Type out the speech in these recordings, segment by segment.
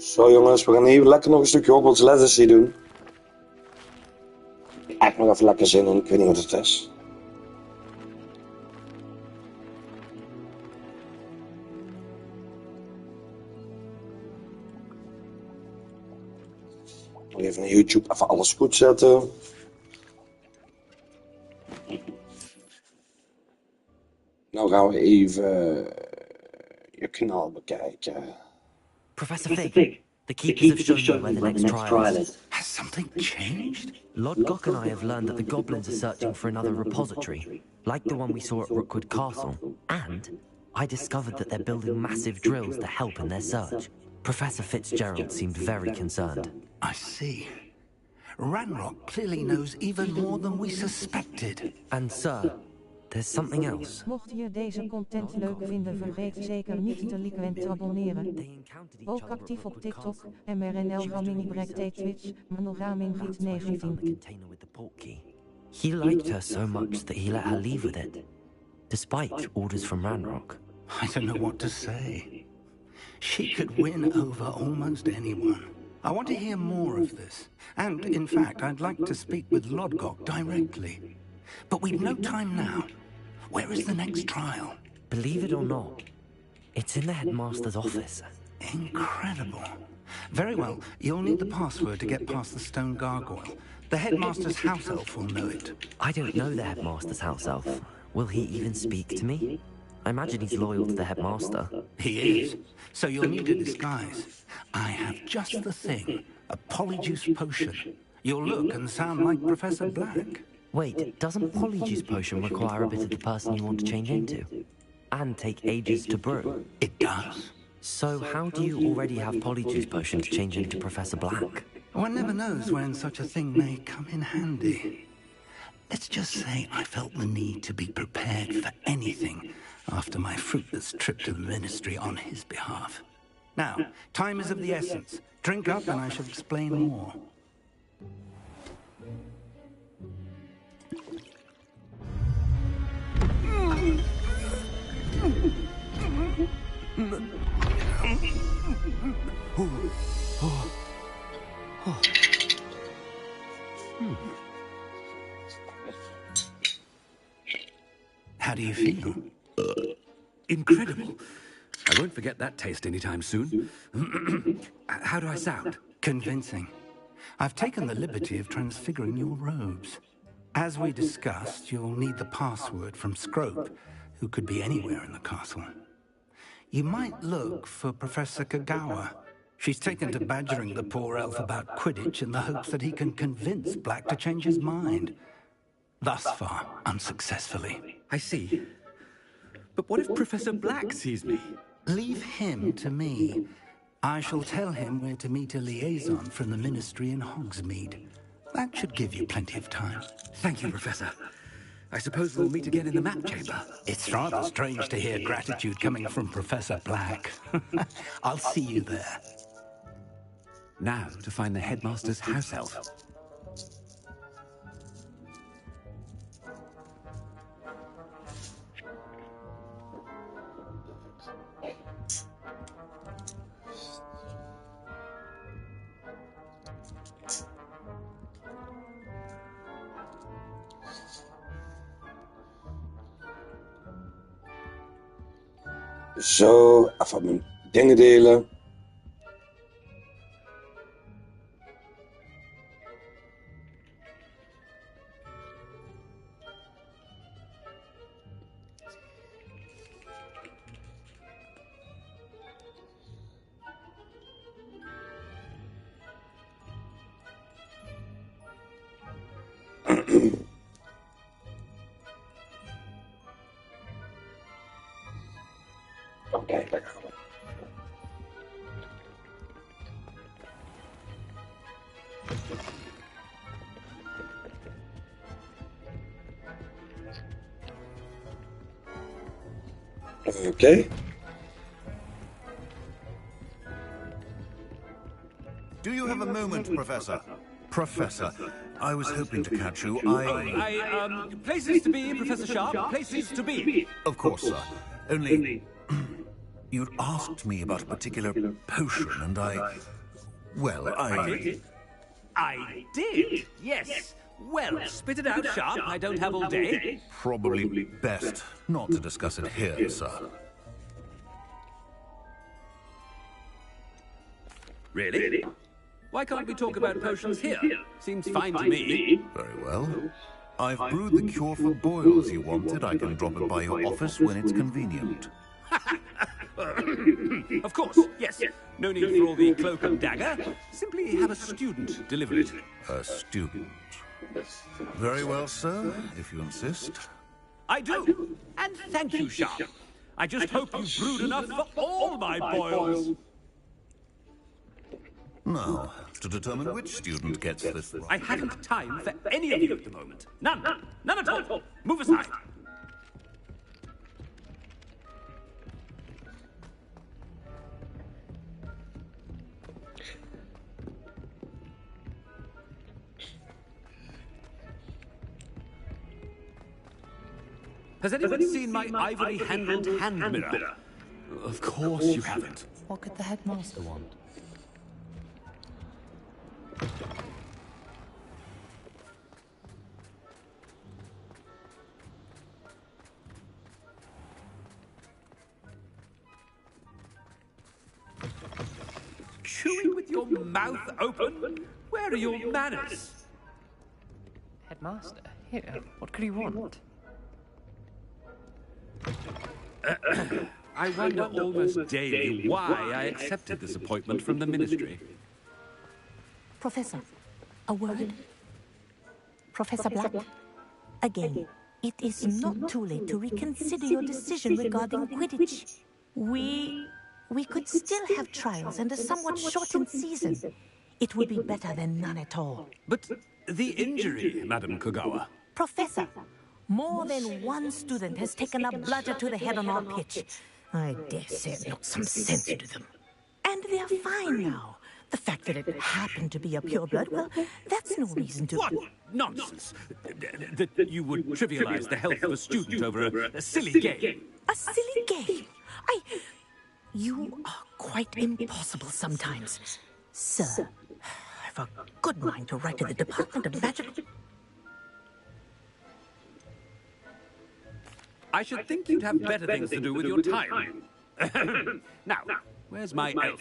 Zo jongens, we gaan even lekker nog een stukje Hogwarts Legacy doen. Ik heb echt nog even lekker zin in, ik weet niet wat het is. Nog even naar YouTube, even alles goed zetten. Nou gaan we even je kanaal bekijken. Professor Fig, the keepers have shown me where the next trial is. Has something changed? Lodgok and I have learned that the goblins are searching for another repository, like the one we saw at Rookwood Castle. And I discovered that they're building massive drills to help in their search. Professor Fitzgerald seemed very concerned. I see. Ranrock clearly knows even more than we suspected. And sir, there's something else. Mocht je deze content leuk vinden, vergeet zeker niet te liken en te abonneren. Ook actief op TikTok, MRNL van Mini-Break Twitch, Monogamin Giet 19. He liked her so much that he let her leave with it, despite orders from Ranrock. I don't know what to say. She could win over almost anyone. I want to hear more of this. And, in fact, I'd like to speak with Lodgok directly. But we've no time now. Where is the next trial? Believe it or not, it's in the headmaster's office. Incredible. Very well, you'll need the password to get past the stone gargoyle. The headmaster's house elf will know it. I don't know the headmaster's house elf. Will he even speak to me? I imagine he's loyal to the headmaster. He is. So you'll need a disguise. I have just the thing. A polyjuice potion. You'll look and sound like Professor Black. Wait, doesn't Polyjuice Potion require a bit of the person you want to change into? And take ages to brew? It does. So how do you already have Polyjuice Potion to change into Professor Black? One never knows when such a thing may come in handy. Let's just say I felt the need to be prepared for anything after my fruitless trip to the Ministry on his behalf. Now, time is of the essence. Drink up and I shall explain more. How do you feel? Incredible. I won't forget that taste anytime soon. How do I sound? Convincing. I've taken the liberty of transfiguring your robes. As we discussed, you'll need the password from Scrope, who could be anywhere in the castle. You might look for Professor Kagawa. She's taken to badgering the poor elf about Quidditch in the hopes that he can convince Black to change his mind. Thus far, unsuccessfully. I see. But what if Professor Black sees me? Leave him to me. I shall tell him where to meet a liaison from the Ministry in Hogsmeade. That should give you plenty of time. Thank you, Professor. I suppose we'll meet again in the map chamber. It's rather strange to hear gratitude coming from Professor Black. I'll see you there. Now to find the headmaster's house elf. Zo, even mijn dingen delen. Oké, daar gaan we. Oké. Do you have a moment, Professor? Professor, I was hoping to catch you. Places to be, Professor Sharp, places to be. Of course, sir. Only... You'd asked me about a particular potion, and well, I did? I did, yes. Well, spit it out sharp. I don't have all day. Probably best not to discuss it here, sir. Really? Why can't we talk about potions here? Seems fine to me. Very well. I've brewed the cure for boils you wanted. I can drop it by your office when it's convenient. Of course, yes. No need for all the cloak and dagger. Simply have a student deliver it. A student. Very well, sir, if you insist. I do. And thank you, Sharp. I just hope you've brewed enough for all my boils. Now, to determine which student gets this right. I haven't time for any of you at the moment. None. None at all. Move aside. Has anyone seen my ivory-handled hand mirror? Of course you haven't. What could the headmaster want? Chewing with your mouth open? Where are your manners? Headmaster, here, what could he want? I wonder almost daily why I accepted this appointment from the ministry. Professor, a word. Professor Black, again, it is not too late to reconsider your decision regarding Quidditch. We could still have trials and a somewhat shortened season. It would be better than none at all. But the injury, Madam Kogawa. Professor, more than one student has taken a bludger to the head on our pitch. I dare say it knocked some sense into them. And they're fine now. The fact that it happened to be a pureblood, well, that's no reason to... What nonsense! That you would trivialize the health of a student over a silly game. A silly game? You are quite impossible sometimes. Sir, I've a good mind to write to the Department of Magic... I should think you'd have better things to do with your time. Now, where's my elf?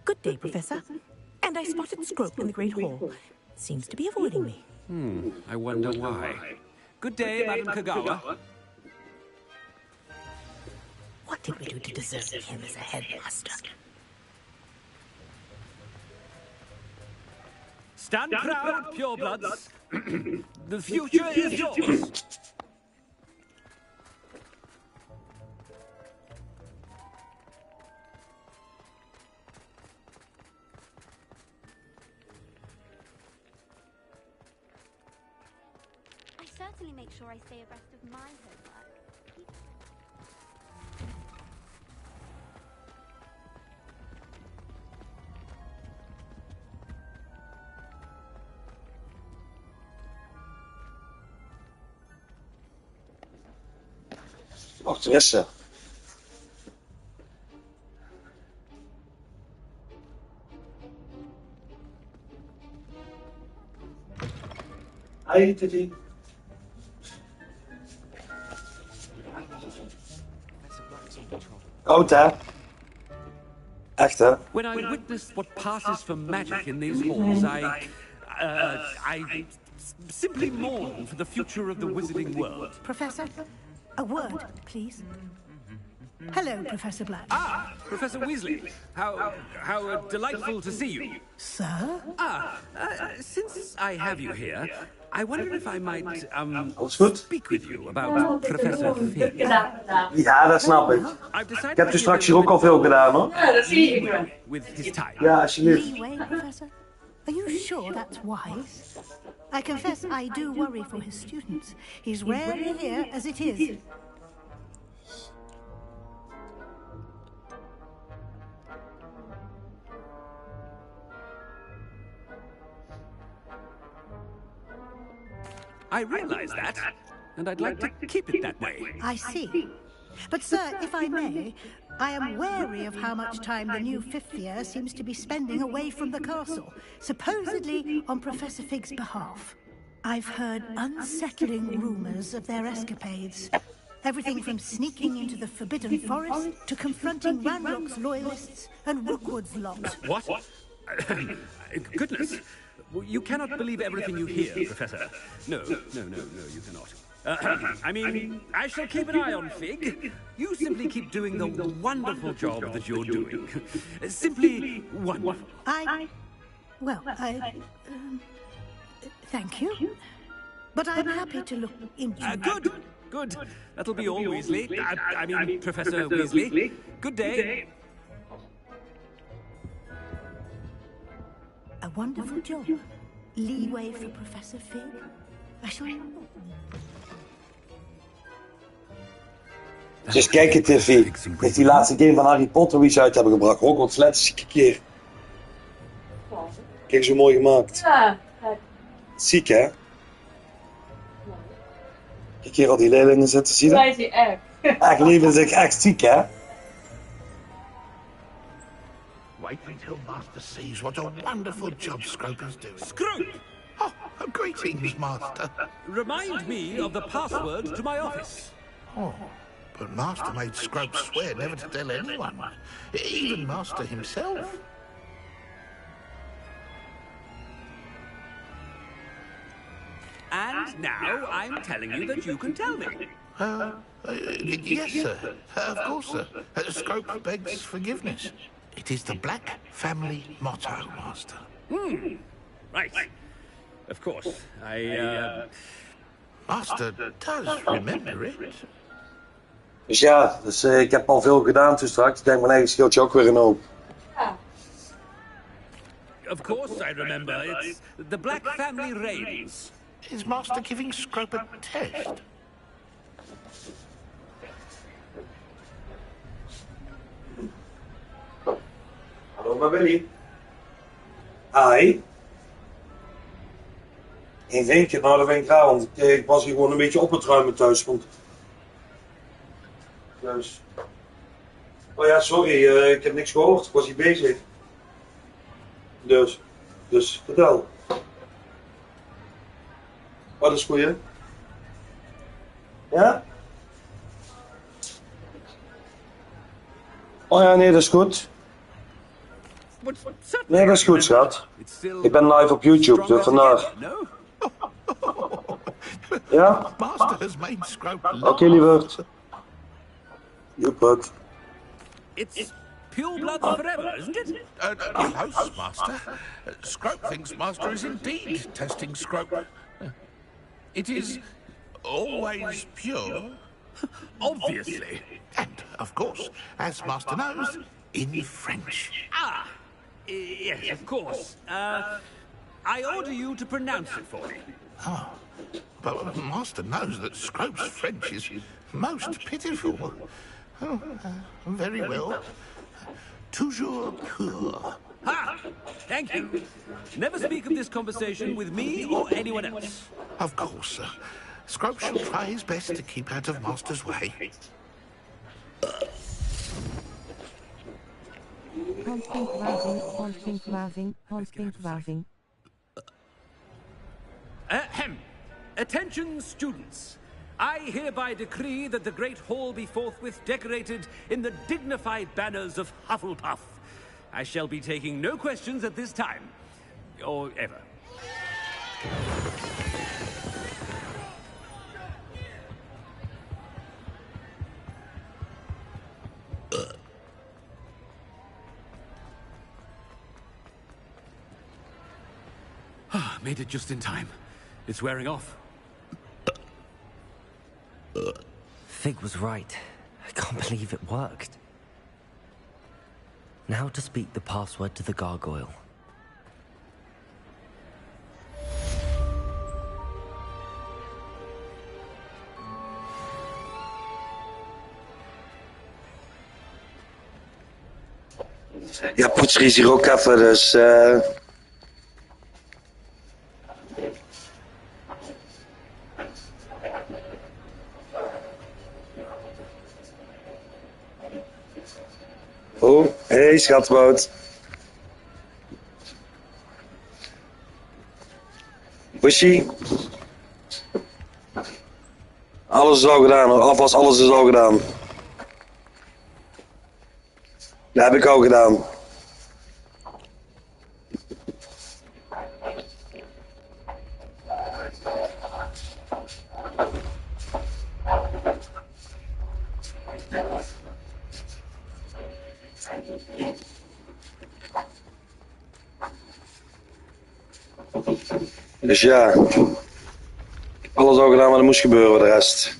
Good day, Professor. And I spotted Scrope in the Great Hall. Seems to be avoiding me. I wonder why. Good day, Madam Kogawa. What did we do to deserve him as a headmaster? Stand proud, purebloods. The future is yours. Certainly make sure I stay abreast of my homework. Actresse. Hi, Titty. Oud, hè? Echt, hè? When I witness what passes for magic in these halls, I simply mourn for the future of the wizarding world. Professor, a word, please. Hello, Professor Black. Ah, Professor Weasley. How delightful to see you. Sir? Since I have you here, I wonder if I might, Alles goed? speak with you about Professor Finn. Ja, dat snap ik. Ik heb er straks hier ook al veel gedaan, hoor. Ja, dat zie ik wel. With his time. Ja, alsjeblieft. Leeway, Professor? Are you sure that's wise? I confess I do worry for his students. He's rarely here as it is. I realize that, and I'd like to keep it that way. I see. But, sir, if I may, I am wary of how much time the new fifth year seems to be spending away from the castle, supposedly on Professor Fig's behalf. I've heard unsettling rumors of their escapades. Everything from sneaking into the Forbidden Forest to confronting Ranrock's loyalists and Rookwood's lot. What? Goodness. You cannot believe everything you hear, Professor. No, you cannot. I mean, I shall keep an eye on Fig. You simply keep doing the wonderful job that you're doing. Simply wonderful. Thank you. But I'm happy to look into it. Good. That'll be all, Weasley. I mean, Professor Weasley. Good day. A wonderful job. Leeway for Professor Fig. I shall... Dus kijken, Tiffy. Dat is die laatste game van Harry Potter wie ze uit hebben gebracht. Hogwarts Legacy keer. Kijk, zo mooi gemaakt. Ja. Ziek, hè? Kijk hier al die leerlingen zitten, zie je dat? Wij zijn echt. Echt leven zich echt ziek, hè? Wait until Master sees what a wonderful job Scrope is doing. Scrope! Oh, greetings, Master. Remind me of the password to my office. Oh, but Master made Scrope swear never to tell anyone. Even Master himself. And now I'm telling you that you can tell me. Yes, sir. Of course, sir. Scrope begs forgiveness. It is the Black family motto, Master. Right. Of course. Master does remember it. Dus ja, ik heb al veel gedaan toen straks. Ik denk, mijn eigen scheelt je ook weer een hoop. Of course I remember. It's the Black family reigns. Is Master giving Scrope a test? Hallo, maar Willy. Hi. Geen vinkje, nou dat vind ik raar, want ik was hier gewoon een beetje op het ruimen thuis. Dus. Oh ja, sorry, ik heb niks gehoord, ik was hier bezig. Dus vertel. Wat is goed, hè? Ja? Oh ja, nee, dat is goed. Nee, dat is goed, schat. Ik ben live op YouTube, dus vandaag. Ja? Oké, lieverd. Joepert. It's pure blood forever, isn't it? Close, Master. Scrope thinks Master is indeed testing Scrope. It is always pure. Obviously. And, of course, as Master knows, in French. Yes, of course. I order you to pronounce it for me. Oh, but Master knows that Scrope's French is most pitiful. Oh, very well. Toujours pur. Thank you. Never speak of this conversation with me or anyone else. Of course, sir. Scrope shall try his best to keep out of Master's way. Handvinkwaving. Ahem. Attention, students. I hereby decree that the Great Hall be forthwith decorated in the dignified banners of Hufflepuff. I shall be taking no questions at this time. Or ever. Made it just in time. It's wearing off. Fig was right. I can't believe it worked. Now to speak the password to the gargoyle. Ja, Poetser is hier ook even, dus... Oh, hey schatboot. Bushy. Alles is al gedaan, alvast alles is al gedaan. Dat heb ik al gedaan. Dus ja, ik heb alles al gedaan wat er moest gebeuren, de rest.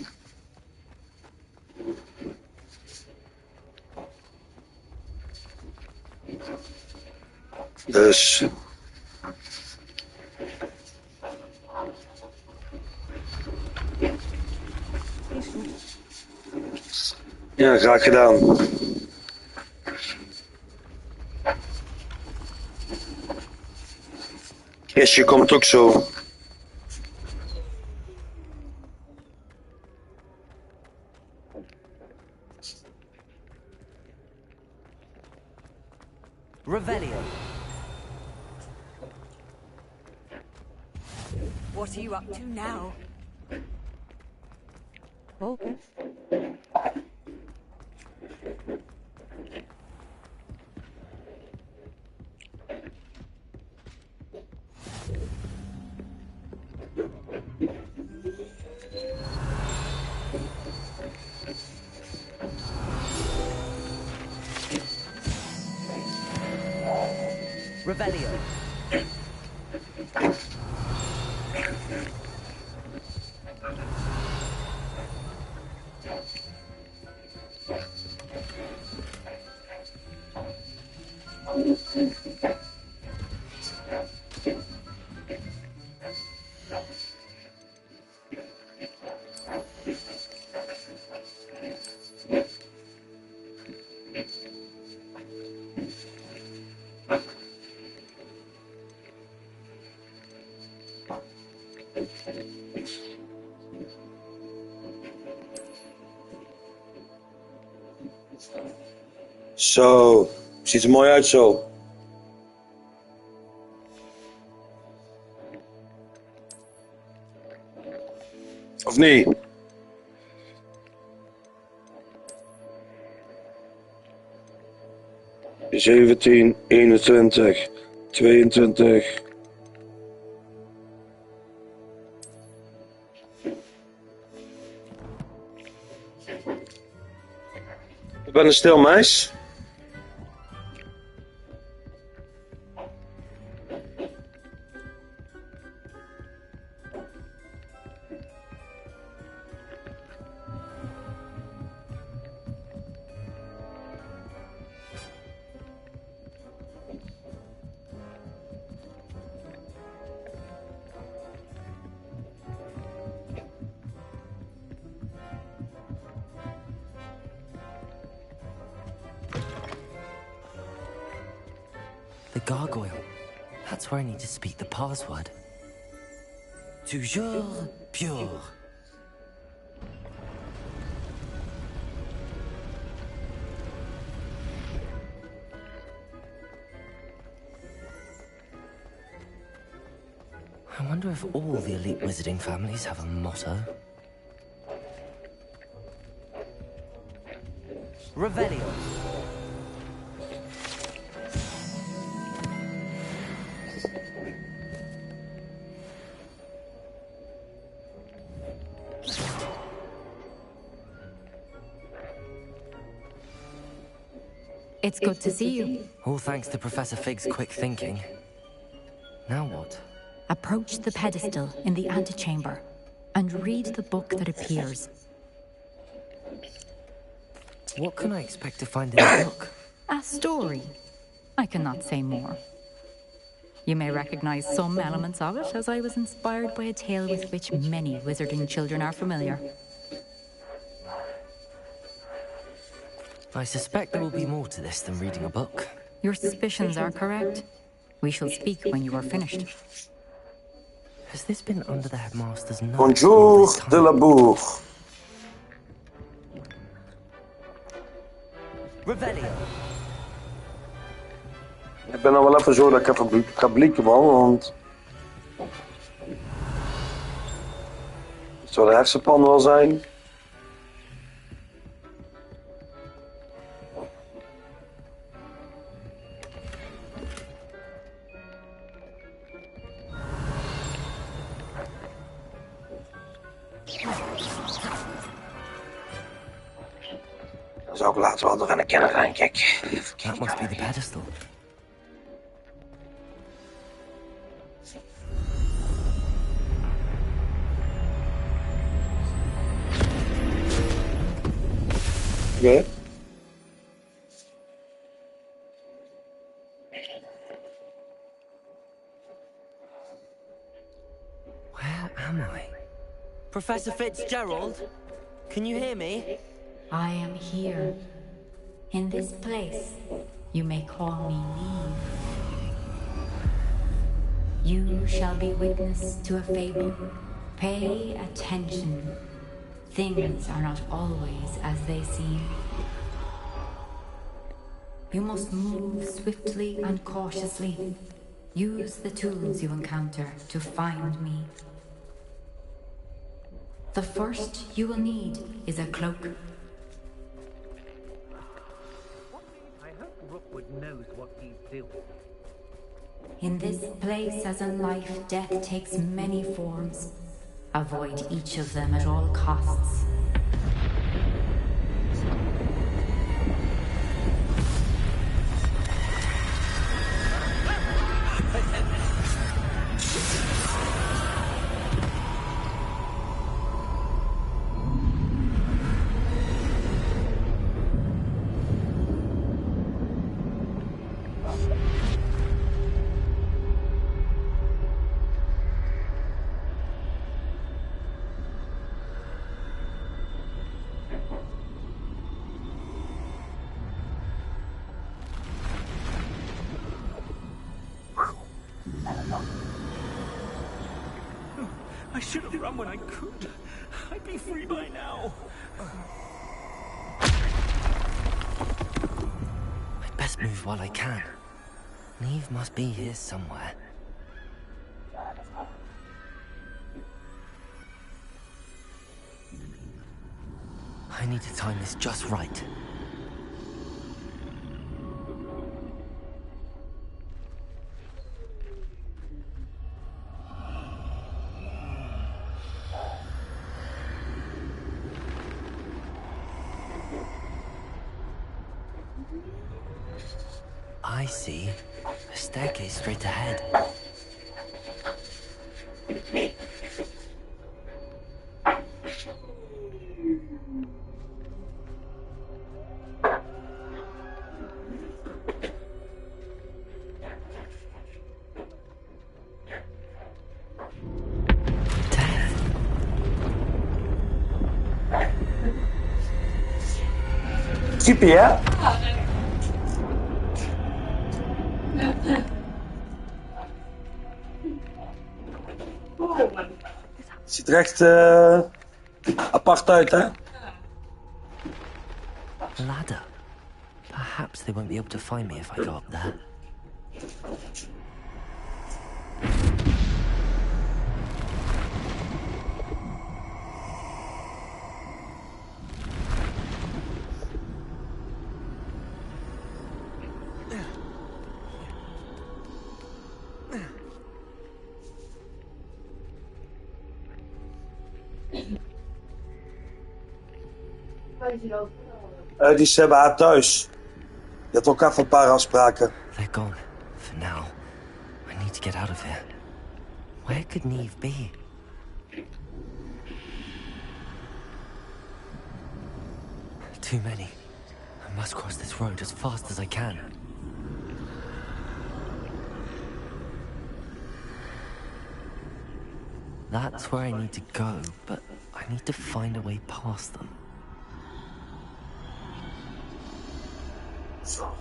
Dus. Ja, graag gedaan. Chrisje komt ook zo. Revelio. What are you up to now? Focus. Revelio. Zo, ziet er mooi uit zo. Of niet? Zeventien, 21, 22. Ik ben een stil meis. The gargoyle. That's where I need to speak the password. Toujours pure. I wonder if all the elite wizarding families have a motto. Revelio. It's good to see you. All thanks to Professor Fig's quick thinking. Now what? Approach the pedestal in the antechamber and read the book that appears. What can I expect to find in the book? A story. I cannot say more. You may recognize some elements of it, as I was inspired by a tale with which many wizarding children are familiar. I suspect there will be more to this than reading a book. Your suspicions are correct. We shall speak when you are finished. Has this been under the headmaster's nose? Bonjour de la bourg. Revelio. Ik ben nog wel even zo dat ik even ga blikken, man, want... Het zou de hersenpan wel zijn. Dan zou ik later wel nog aan de kenner gaan kijken. That must be the pedestal. Oké. Where am I? Professor Fitzgerald? Can you hear me? I am here. In this place, you may call me Neve. You shall be witness to a fable. Pay attention. Things are not always as they seem. You must move swiftly and cautiously. Use the tools you encounter to find me. The first you will need is a cloak. I hope Rookwood knows what he's doing. In this place as in life, death takes many forms. Avoid each of them at all costs. I should have run when I could. I'd be free by now. I'd best move while I can. Neve must be here somewhere. I need to time this just right. I see. A staircase straight ahead. Super, hè? Ziet er echt apart uit, hè? Ladder. Perhaps they won't be able to find me if I go up there. Die ze hebben haar thuis. Je had ook even een paar afspraken. They're gone. For now. I need to get out of here. Where could Neve be? Too many. I must cross this road as fast as I can. That's where I need to go, but I need to find a way past them. Zo.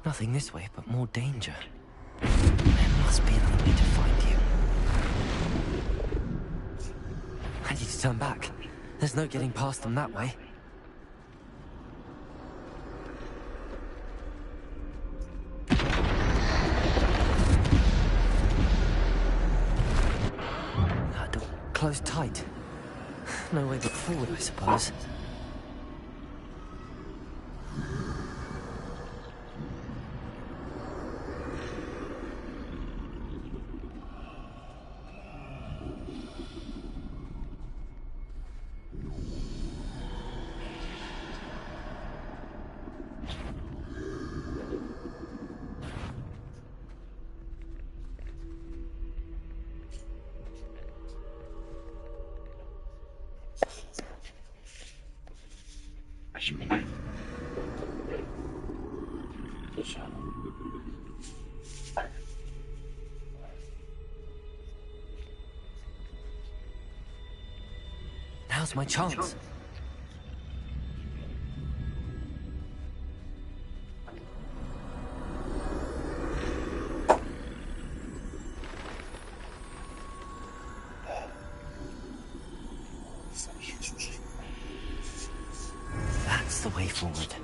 Nothing this way, but more danger. There must be another way to find you. I need to turn back. There's no getting past them that way. That door closed tight. No way but forward, I suppose. Now's my chance. That's the way forward.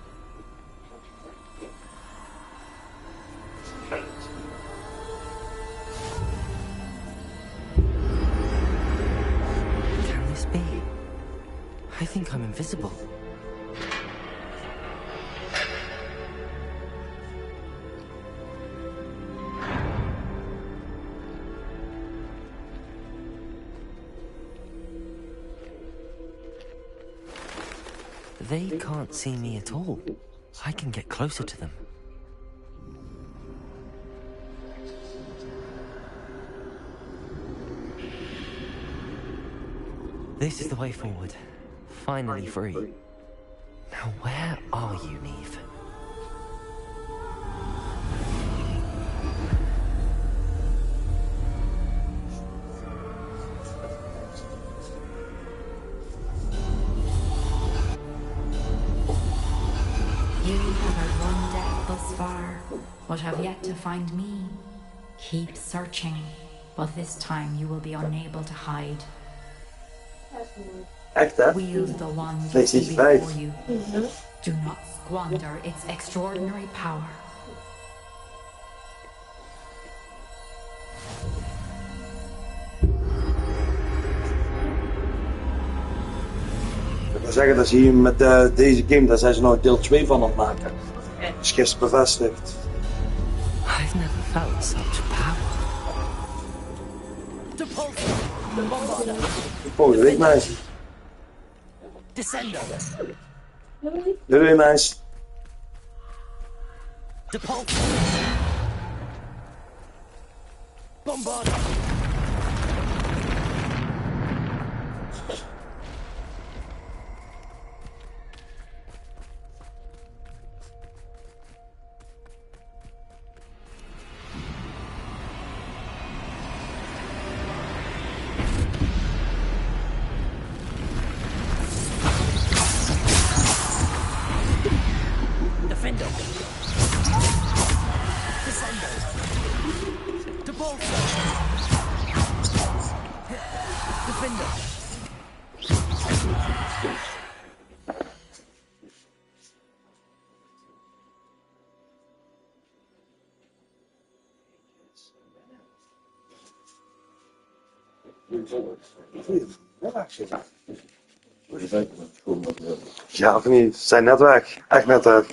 Can this be? I think I'm invisible. They can't see me at all. I can get closer to them. This is the way forward. Finally free. Now where are you, Neve? You have had one death thus far, but have yet to find me. Keep searching, but this time you will be unable to hide. Echt, hè? Wield the wand you Nee, see zie je before vijf. you. Do not squander its extraordinary power. Ik wil zeggen, dat zie je met deze game, daar zijn ze nog deel 2 van aan het maken. Is gisteren bevestigd. I've never felt such power. Volgende week, meisje. Descendo. Doei, meisje. Depulse. Bombard. Defendo. Descendo. Depulse. Defendo. Ja, of niet? Ze zijn net weg. Echt net weg.